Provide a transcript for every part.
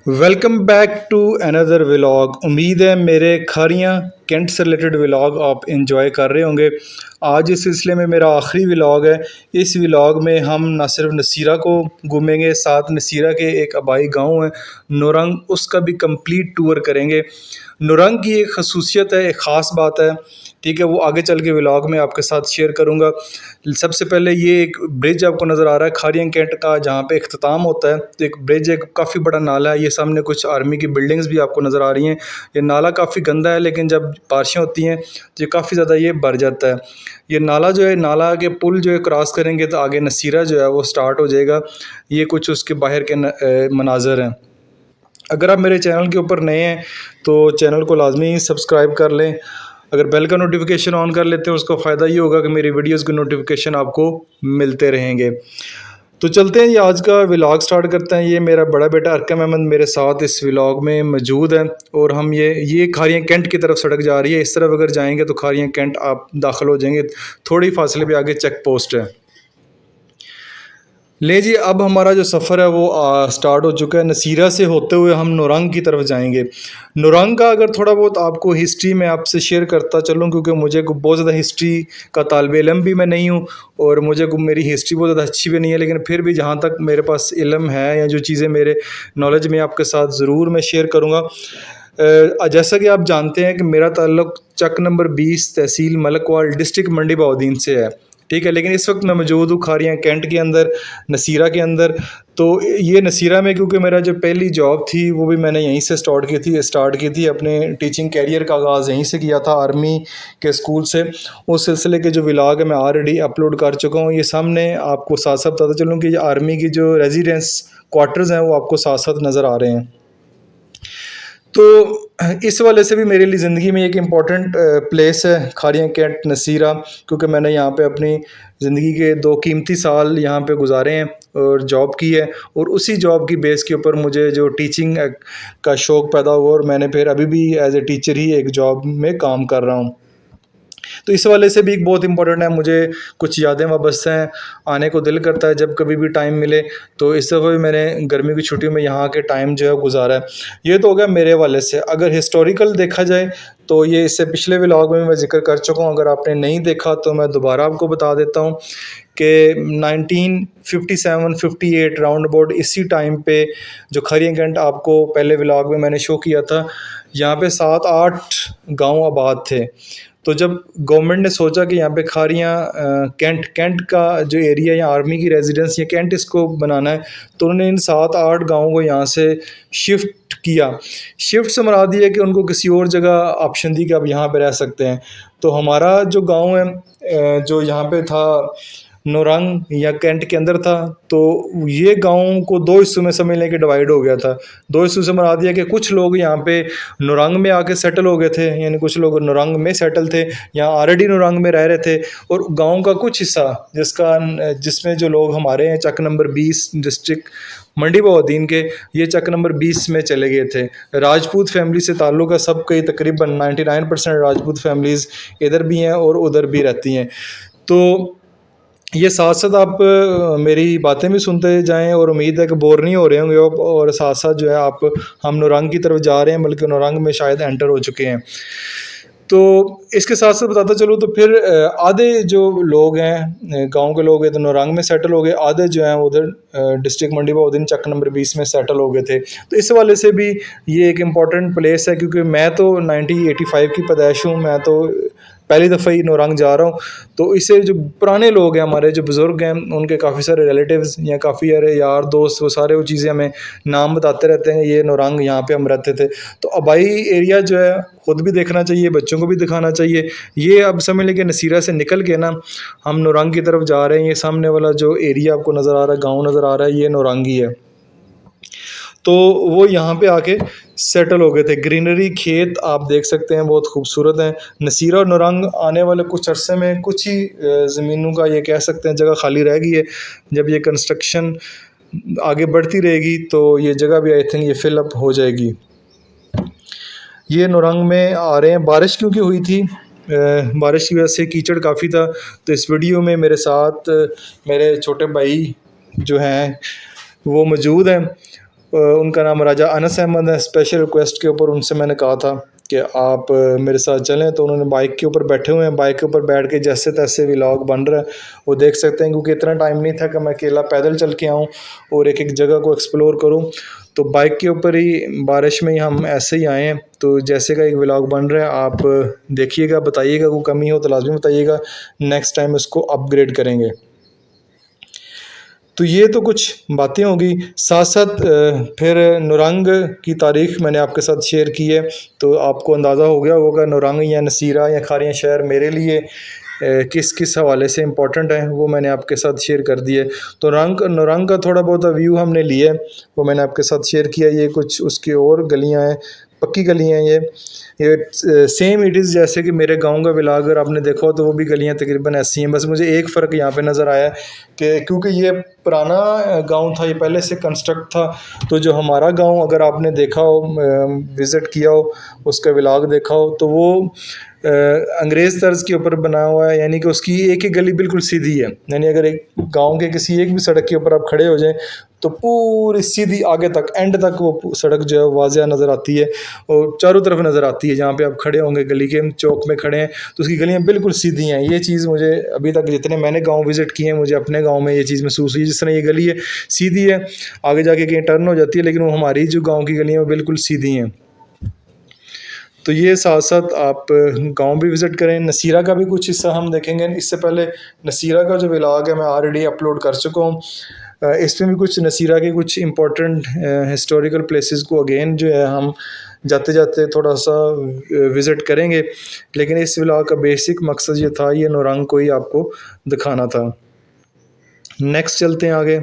Welcome back to another vlog. उम्मीद है मेरे खारियाँ कैंट से रिलेटेड व्लॉग आप इंजॉय कर रहे होंगे। आज इस सिलसिले में मेरा आखिरी व्लॉग है। इस व्लॉग में हम न सिर्फ नसीरा को घूमेंगे, साथ नसीरा के एक आबाई गांव है नौरंग, उसका भी कंप्लीट टूर करेंगे। नौरंग की एक खसूसियत है, एक ख़ास बात है, ठीक है, वो आगे चल के व्लॉग में आपके साथ शेयर करूँगा। सबसे पहले ये एक ब्रिज आपको नज़र आ रहा है खारियन कैंट का, जहाँ पे इख्तिताम होता है। तो एक ब्रिज, एक काफ़ी बड़ा नाला है, ये सामने कुछ आर्मी की बिल्डिंग्स भी आपको नज़र आ रही हैं। ये नाला काफ़ी गंदा है, लेकिन जब बारिशें होती हैं तो ये काफ़ी ज़्यादा ये भर जाता है। ये नाला जो है, नाला के पुल जो है क्रॉस करेंगे तो आगे नसीरा जो है वो स्टार्ट हो जाएगा। ये कुछ उसके बाहर के मनाज़र हैं। अगर आप मेरे चैनल के ऊपर नए हैं तो चैनल को लाजमी सब्सक्राइब कर लें। अगर बेल का नोटिफिकेशन ऑन कर लेते हैं, उसका फ़ायदा ये होगा कि मेरी वीडियोस के नोटिफिकेशन आपको मिलते रहेंगे। तो चलते हैं, ये आज का व्लॉग स्टार्ट करते हैं। ये मेरा बड़ा बेटा अरकम अहमद मेरे साथ इस व्लॉग में मौजूद है, और हम ये खारियाँ कैंट की तरफ सड़क जा रही है। इस तरफ अगर जाएंगे तो खारियाँ कैंट आप दाखिल हो जाएंगे, थोड़ी फासले पे आगे चेक पोस्ट है। ले जी, अब हमारा जो सफ़र है वो स्टार्ट हो चुका है। नसीरा से होते हुए हम नौरंग की तरफ जाएंगे। नौरंग का अगर थोड़ा बहुत आपको हिस्ट्री में आपसे शेयर करता चलूँ, क्योंकि मुझे बहुत ज़्यादा हिस्ट्री का तालिब इल्म भी मैं नहीं हूँ, और मेरी हिस्ट्री बहुत ज़्यादा अच्छी भी नहीं है, लेकिन फिर भी जहाँ तक मेरे पास इल्म है या जो चीज़ें मेरे नॉलेज में आपके साथ ज़रूर मैं शेयर करूँगा। जैसा कि आप जानते हैं कि मेरा ताल्लुक़ चक नंबर 20 तहसील मलकवाल डिस्ट्रिक्ट मंडी बहाउद्दीन से है, ठीक है। लेकिन इस वक्त मैं मौजूद हूँ खारियाँ कैंट के अंदर, नसीरा के अंदर। तो ये नसीरा में, क्योंकि मेरा जो पहली जॉब थी वो भी मैंने यहीं से स्टार्ट की थी अपने टीचिंग कैरियर का आगाज़ यहीं से किया था, आर्मी के स्कूल से। उस सिलसिले के जो व्लॉग है मैं ऑलरेडी अपलोड कर चुका हूँ। ये सामने आपको साथ साथ बताता चलूँ कि आर्मी की जो रेजिडेंस क्वार्टर्स हैं वो आपको साथ साथ नज़र आ रहे हैं। तो इस वाले से भी मेरे लिए ज़िंदगी में एक इम्पॉर्टेंट प्लेस है खारियाँ कैंट नसीरा, क्योंकि मैंने यहाँ पे अपनी ज़िंदगी के 2 कीमती साल यहाँ पे गुजारे हैं और जॉब की है, और उसी जॉब की बेस के ऊपर मुझे जो टीचिंग का शौक़ पैदा हुआ, और मैंने फिर अभी भी एज ए टीचर ही एक जॉब में काम कर रहा हूँ। तो इस वाले से भी एक बहुत इंपॉर्टेंट है, मुझे कुछ यादें वाबस्ता हैं, आने को दिल करता है जब कभी भी टाइम मिले। तो इस दफ़ा भी मैंने गर्मी की छुट्टियों में यहाँ के टाइम जो है गुजारा है। ये तो हो गया मेरे वाले से। अगर हिस्टोरिकल देखा जाए तो ये इससे पिछले व्लॉग में मैं ज़िक्र कर चुका हूँ, अगर आपने नहीं देखा तो मैं दोबारा आपको बता देता हूँ कि 1957-58 राउंड अबाउट इसी टाइम पे जो खारियाँ कैंट आपको पहले व्लॉग में मैंने शो किया था, यहाँ पे 7-8 गाँव आबाद थे। तो जब गवर्नमेंट ने सोचा कि यहाँ पे खारियाँ कैंट का जो एरिया या आर्मी की रेजिडेंस या कैंट इसको बनाना है, तो उन्होंने इन 7-8 गाँवों को यहाँ से शिफ्ट किया। शिफ्ट से मुराद ये है कि उनको किसी और जगह ऑप्शन दी कि आप यहाँ पे रह सकते हैं। तो हमारा जो गाँव है जो यहाँ पे था नौरंग या कैंट के अंदर था, तो ये गाँव को 2 हिस्सों में समझ लें कि डिवाइड हो गया था। 2 हिस्सों से मुराद ये है कि कुछ लोग यहाँ पे नौरंग में आके सेटल हो गए थे, यानी कुछ लोग नौरंग में सेटल थे, यहाँ ऑलरेडी नौरंग में रह रहे थे। और गाँव का कुछ हिस्सा जिसमें जो लोग हमारे हैं चक नंबर 20 डिस्ट्रिक्ट मंडी बहाउद्दीन के, ये चक नंबर 20 में चले गए थे। राजपूत फैमिली से ताल्लुक़ है सबके, तकरीबन 99% राजपूत फैमिलीज़ इधर भी हैं और उधर भी रहती हैं। तो ये साथ साथ आप मेरी बातें भी सुनते जाएं, और उम्मीद है कि बोर नहीं हो रहे होंगे आप, और साथ साथ जो है आप, हम नौरंग की तरफ जा रहे हैं, बल्कि नौरंग में शायद एंटर हो चुके हैं। तो इसके साथ साथ बताता चलूँ तो फिर आधे जो लोग हैं गांव के लोग हैं तो नौरंग में सेटल हो गए, आधे जो हैं उधर डिस्ट्रिक्ट मंडी बहाउद्दीन चक नंबर 20 में सेटल हो गए थे। तो इस वाले से भी ये एक इम्पॉर्टेंट प्लेस है, क्योंकि मैं तो 1985 की पैदाइश हूँ, मैं तो पहली दफ़ा ही नौरंग जा रहा हूँ। तो इससे जो पुराने लोग हैं, हमारे जो बुज़ुर्ग हैं, उनके काफ़ी सारे रिलेटिव्स या काफ़ी सारे यार दोस्त, वो सारे वो चीज़ें हमें नाम बताते रहते हैं, ये नौरंग यहाँ पे हम रहते थे। तो आबाई एरिया जो है ख़ुद भी देखना चाहिए, बच्चों को भी दिखाना चाहिए। ये अब समझ लें कि नसीरा से निकल के ना हम नौरंग की तरफ जा रहे हैं। ये सामने वाला जो एरिया आपको नज़र आ रहा है, गाँव नज़र आ रहा है, ये नौरंग ही है। तो वो यहाँ पे आके सेटल हो गए थे। ग्रीनरी खेत आप देख सकते हैं, बहुत खूबसूरत हैं। नसीरा और नौरंग आने वाले कुछ अरसे में कुछ ही ज़मीनों का ये कह सकते हैं जगह खाली रह गई है। जब ये कंस्ट्रक्शन आगे बढ़ती रहेगी तो ये जगह भी आई थिंक ये फिल अप हो जाएगी। ये नौरंग में आ रहे हैं। बारिश क्योंकि हुई थी, बारिश की वजह से कीचड़ काफ़ी था। तो इस वीडियो में मेरे साथ मेरे छोटे भाई जो हैं वो मौजूद हैं। उनका नाम राजा अनस अहमद है। स्पेशल रिक्वेस्ट के ऊपर उनसे मैंने कहा था कि आप मेरे साथ चलें, तो उन्होंने बाइक के ऊपर बैठे हुए हैं, बाइक के ऊपर बैठ के जैसे तैसे व्लॉग बन रहा है वो देख सकते हैं, क्योंकि इतना टाइम नहीं था कि मैं अकेला पैदल चल के आऊँ और एक एक जगह को एक्सप्लोर करूँ। तो बाइक के ऊपर ही बारिश में ही हम ऐसे ही आए हैं, तो जैसे का एक व्लॉग बन रहा है आप देखिएगा, बताइएगा, कोई कमी हो तो लाजमी बताइएगा, नेक्स्ट टाइम इसको अपग्रेड करेंगे। तो ये तो कुछ बातें होगी। साथ साथ फिर नुरंग की तारीख़ मैंने आपके साथ शेयर की है, तो आपको अंदाज़ा हो गया होगा नुरंग या नसीरा या खारियां शहर मेरे लिए किस किस हवाले से इम्पोर्टेंट है, वो मैंने आपके साथ शेयर कर दिए। तो नुरंग का थोड़ा बहुत व्यू हमने लिया है, वो मैंने आपके साथ शेयर किया। ये कुछ उसकी और गलियाँ हैं, पक्की गलियाँ हैं ये सेम इट इज़ जैसे कि मेरे गांव का विला अगर आपने देखा हो तो वो भी गलियाँ तकरीबन ऐसी हैं। बस मुझे एक फ़र्क यहाँ पे नज़र आया कि क्योंकि ये पुराना गांव था, ये पहले से कंस्ट्रक्ट था, तो जो हमारा गांव अगर आपने देखा हो, विज़िट किया हो, उसका व्लॉग देखा हो, तो वो अंग्रेज़ तर्ज के ऊपर बना हुआ है, यानी कि उसकी एक एक गली बिल्कुल सीधी है। यानी अगर एक गांव के किसी एक भी सड़क के ऊपर आप खड़े हो जाएं तो पूरी सीधी आगे तक एंड तक वो सड़क जो है वाज़िया नज़र आती है और चारों तरफ नज़र आती है। जहाँ पे आप खड़े होंगे गली के चौक में खड़े हैं तो उसकी गलियाँ बिल्कुल सीधी हैं। ये चीज़ मुझे अभी तक जितने मैंने गांव विज़िट किए हैं मुझे अपने गांव में ये चीज़ महसूस हुई। जिस तरह ये गली है सीधी है, आगे जाके कहीं टर्न हो जाती है, लेकिन वो हमारी जो गाँव की गलियाँ वो बिल्कुल सीधी हैं। तो ये साथ साथ आप गांव भी विज़िट करें। नसीरा का भी कुछ हिस्सा हम देखेंगे। इससे पहले नसीरा का जो व्लॉग है मैं ऑलरेडी अपलोड कर चुका हूँ। इसमें भी कुछ नसीरा के कुछ इम्पोर्टेंट हिस्टोरिकल प्लेसेस को अगेन जो है हम जाते जाते थोड़ा सा विज़िट करेंगे, लेकिन इस व्लॉग का बेसिक मकसद ये था, ये नुरंग को ही आपको दिखाना था। नेक्स्ट चलते हैं आगे।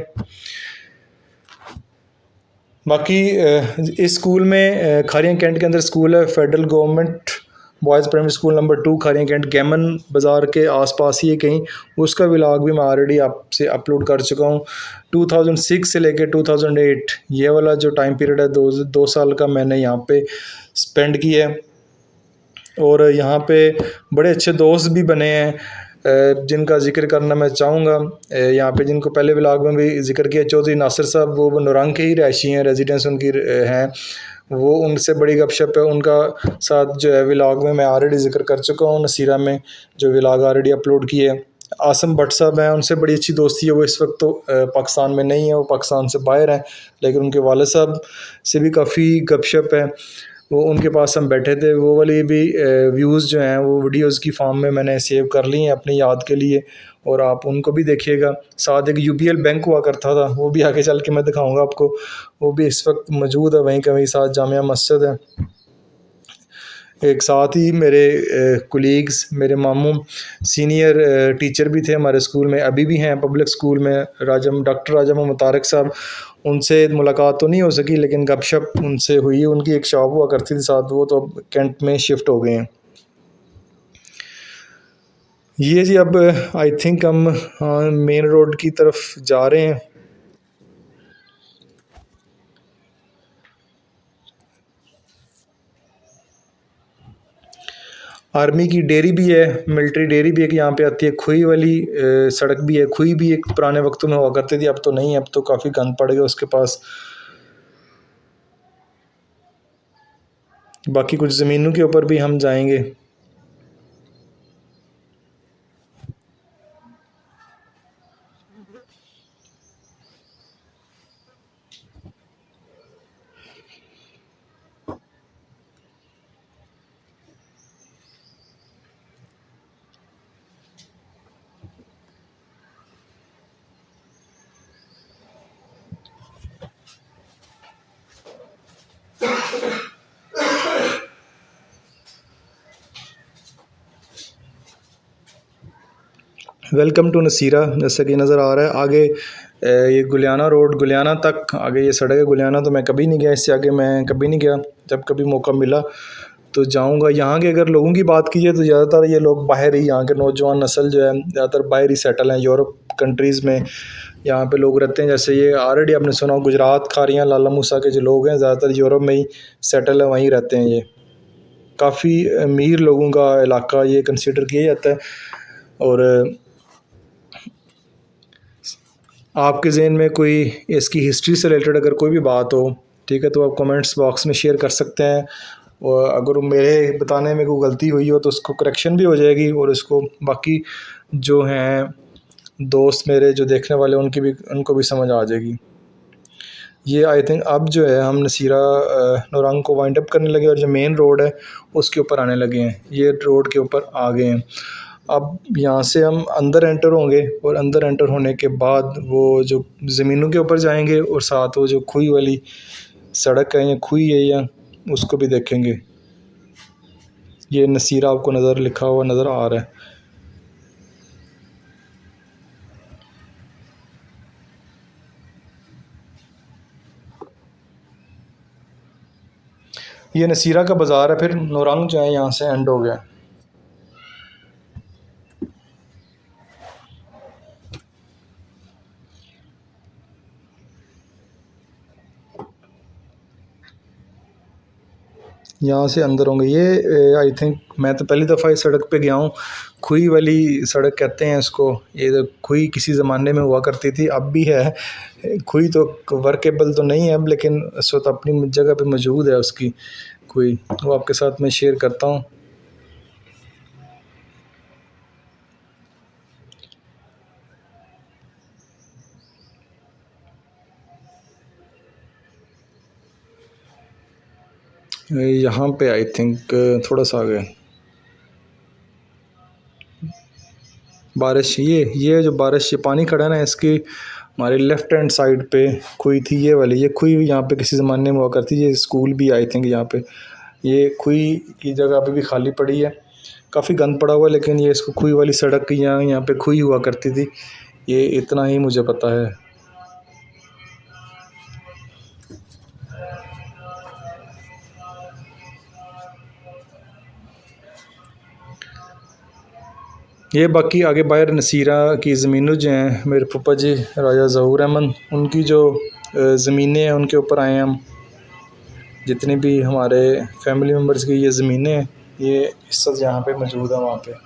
बाकी इस स्कूल में खारियां कैंट के अंदर स्कूल है, federal government boys primary school number 2 Khariyan cantt, Gammon बाज़ार के आसपास ही है कहीं। उसका व्लॉग भी मैं ऑलरेडी आपसे अपलोड कर चुका हूँ। 2006 से लेकर 2008 ये वाला जो टाइम पीरियड है, दो साल का मैंने यहाँ पे स्पेंड किया है। और यहाँ पे बड़े अच्छे दोस्त भी बने हैं जिनका ज़िक्र करना मैं चाहूँगा। यहाँ पे जिनको पहले व्लॉग में भी ज़िक्र किया, चौधरी नासिर साहब, वो नुरंग के ही रहायशी हैं, रेजिडेंस उनकी हैं, वो उनसे बड़ी गपशप है। उनका साथ जो है व्लॉग में मैं ऑलरेडी ज़िक्र कर चुका हूँ, नसीरा में जो व्लॉग ऑलरेडी अपलोड किए हैं। आसम भट्ट साहब हैं, उनसे बड़ी अच्छी दोस्ती है। वो इस वक्त तो पाकिस्तान में नहीं है, वो पाकिस्तान से बाहर हैं, लेकिन उनके वालिद साहब से भी काफ़ी गपशप है। वो उनके पास हम बैठे थे, वो वाली भी व्यूज़ जो हैं वो वीडियोज़ की फॉर्म में मैंने सेव कर ली हैं अपनी याद के लिए, और आप उनको भी देखिएगा। साथ एक यूबीएल बैंक हुआ करता था, वो भी आगे चल के मैं दिखाऊंगा आपको, वो भी इस वक्त मौजूद है वहीं कहीं। साथ जामिया मस्जिद है। एक साथ ही मेरे कुलीग्स, मेरे मामू सीनियर टीचर भी थे हमारे स्कूल में, अभी भी हैं पब्लिक स्कूल में, डॉक्टर राजा मोहम्मद तारिक साहब। उनसे मुलाकात तो नहीं हो सकी, लेकिन गपशप उनसे हुई। उनकी एक शॉप हुआ करती थी साथ, वो तो अब कैंट में शिफ्ट हो गए हैं। ये जी अब आई थिंक हम मेन रोड की तरफ जा रहे हैं। आर्मी की डेयरी भी है, मिलिट्री डेयरी भी एक यहाँ पे आती है। खुई वाली सड़क भी है। खुई भी एक पुराने वक्तों में हुआ करती थी, अब तो नहीं है, अब तो काफ़ी गंद पड़ गया उसके पास। बाकी कुछ ज़मीनों के ऊपर भी हम जाएंगे। Welcome to Nasira. जैसा कि नज़र आ रहा है आगे ये गुलियाना रोड, गुलियाना तक आगे ये सड़क है। गुलियाना तो मैं कभी नहीं गया, इससे आगे मैं कभी नहीं गया। जब कभी मौका मिला तो जाऊंगा। यहाँ के अगर लोगों की बात कीजिए तो ज़्यादातर ये लोग बाहर ही, यहाँ के नौजवान नस्ल जो है ज़्यादातर बाहर ही सेटल हैं, यूरोप कंट्रीज़ में यहाँ पे लोग रहते हैं। जैसे ये ऑलरेडी आपने सुना, गुजरात, खारियाँ, लाला मूसा के जो लोग हैं ज़्यादातर यूरोप में ही सेटल है, वहीं रहते हैं। ये काफ़ी अमीर लोगों का इलाका ये कंसिडर किया जाता है। और आपके ज़हन में कोई इसकी हिस्ट्री से रिलेटेड अगर कोई भी बात हो ठीक है, तो आप कमेंट्स बॉक्स में शेयर कर सकते हैं, और अगर मेरे बताने में कोई गलती हुई हो तो उसको करेक्शन भी हो जाएगी, और उसको बाकी जो हैं दोस्त मेरे जो देखने वाले उनको भी समझ आ जाएगी। ये आई थिंक अब जो है हम नसीरा नौरंग को वाइंड अप करने लगे, और जो मेन रोड है उसके ऊपर आने लगे हैं, ये रोड के ऊपर आ गए हैं। अब यहाँ से हम अंदर एंटर होंगे, और अंदर एंटर होने के बाद वो जो ज़मीनों के ऊपर जाएंगे, और साथ वो जो खुई वाली सड़क है या खुई है या उसको भी देखेंगे। ये नसीरा आपको नज़र लिखा हुआ नज़र आ रहा है। ये नसीरा का बाज़ार है, फिर नौरंग जो है यहाँ से एंड हो गया। यहाँ से अंदर होंगे ये। आई थिंक मैं तो पहली दफ़ा इस सड़क पे गया हूँ। खुई वाली सड़क कहते हैं इसको। ये तो खुई किसी ज़माने में हुआ करती थी, अब भी है। खुई तो वर्केबल तो नहीं है अब, लेकिन इस वक्त अपनी जगह पे मौजूद है उसकी खुई, वो आपके साथ मैं शेयर करता हूँ। यहाँ पे आई थिंक थोड़ा सा आगे बारिश, ये जो बारिश ये पानी खड़ा है ना, इसकी हमारे लेफ़्ट हैंड साइड पे खुई थी, ये वाली। ये खुई यहाँ पे किसी ज़माने में हुआ करती, ये स्कूल भी आई थिंक यहाँ पे। ये खुई की जगह अभी भी खाली पड़ी है, काफ़ी गंद पड़ा हुआ है, लेकिन ये इसको खुई वाली सड़क यहाँ पे खुई हुआ करती थी, ये इतना ही मुझे पता है। ये बाकी आगे बाहर नसीरा की ज़मीनें जो हैं, मेरे पप्पा जी राजा ज़हूर अहमद उनकी जो ज़मीनें हैं उनके ऊपर आए हैं हम। जितनी भी हमारे फैमिली मेम्बर्स की ये ज़मीनें हैं, ये इस वक्त यहाँ पे मौजूद है वहाँ पे।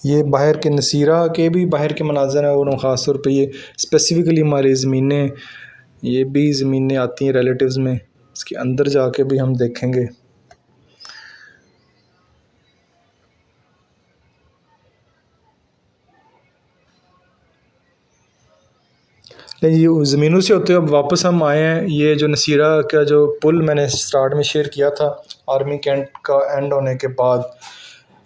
ये बाहर के नसीरा के भी बाहर के मनाज़र हैं, और ख़ास तौर पे ये स्पेसिफ़िकली हमारी ज़मीनें, ये भी ज़मीनें आती हैं रिलेटिव्स में। इसके अंदर जाके भी हम देखेंगे। नहीं, ये ज़मीनों से होते हुए अब वापस हम आए हैं। ये जो नसीरा का जो पुल मैंने स्टार्ट में शेयर किया था आर्मी कैंट का एंड होने के बाद,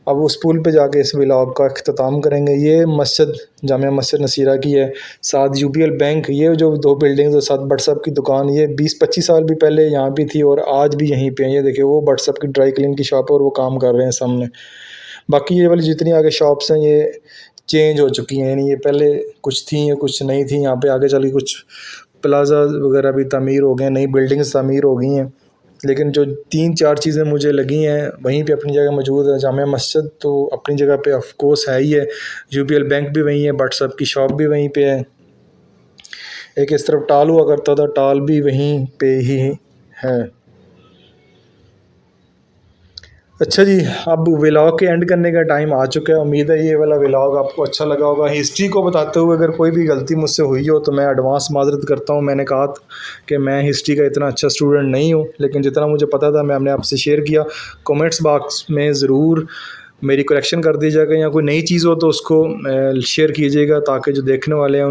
अब उस पुल पे जाके इस व्लॉग का अख्ताम करेंगे। ये मस्जिद जामिया मस्जिद नसीरा की है, साथ यूबीएल बैंक। ये जो दो बिल्डिंग्स और साथ भट्ट साहब की दुकान, ये 20-25 साल भी पहले यहाँ पे थी और आज भी यहीं पे है। ये देखिए वो भट्ट साहब की ड्राई क्लीन की शॉप है और वो काम कर रहे हैं सामने। बाकी ये वाली जितनी आगे शॉप्स हैं ये चेंज हो चुकी हैं, यानी ये पहले कुछ थी या कुछ नहीं थी। यहाँ पे आगे चल के कुछ प्लाजा वगैरह भी तामीर हो गए, नई बिल्डिंग्स तामीर हो गई हैं। लेकिन जो 3-4 चीज़ें मुझे लगी हैं वहीं पे अपनी जगह मौजूद है। जामिया मस्जिद तो अपनी जगह पे ऑफ कोर्स है ही है, यूबीएल बैंक भी वहीं है, भट्ट साहब की शॉप भी वहीं पे है। एक इस तरफ टाल हुआ करता था, टाल भी वहीं पे ही है। अच्छा जी, अब व्लॉग के एंड करने का टाइम आ चुका है। उम्मीद है ये वाला व्लॉग आपको अच्छा लगा होगा। हिस्ट्री को बताते हुए अगर कोई भी गलती मुझसे हुई हो तो मैं एडवांस माज़रत करता हूँ। मैंने कहा कि मैं हिस्ट्री का इतना अच्छा स्टूडेंट नहीं हूँ, लेकिन जितना मुझे पता था मैंने आपसे शेयर किया। कमेंट्स बॉक्स में ज़रूर मेरी करेक्शन कर दीजिएगा, या कोई नई चीज़ हो तो उसको शेयर कीजिएगा, ताकि जो देखने वाले हैं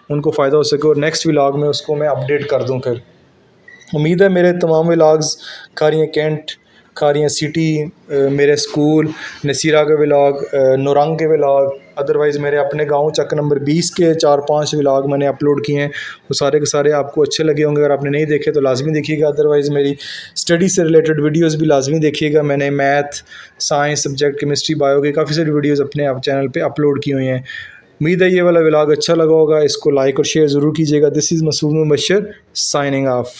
उनको फ़ायदा हो सके, और नेक्स्ट व्लॉग में उसको मैं अपडेट कर दूँ। फिर उम्मीद है मेरे तमाम vlogs, Kharian cantt, Kharian city, मेरे स्कूल, नसीरा के व्लॉग, नौरंग के व्लॉग, अदरवाइज़ मेरे अपने गांव चक नंबर 20 के 4-5 व्लॉग मैंने अपलोड किए हैं। वो सारे के सारे आपको अच्छे लगे होंगे। अगर आपने नहीं देखे तो लाजमी देखिएगा, अदरवाइज़ मेरी स्टडी से रिलेटेड वीडियोज़ भी लाजमी देखिएगा। मैंने math, science subject, chemistry, bio की काफ़ी सारी वीडियोज़ अपने आप चैनल पर अपलोड की हुई हैं। उम्मीद है ये वाला व्लॉग अच्छा लगा होगा। इसको लाइक और शेयर ज़रूर कीजिएगा। This is Masood Mubashar signing of.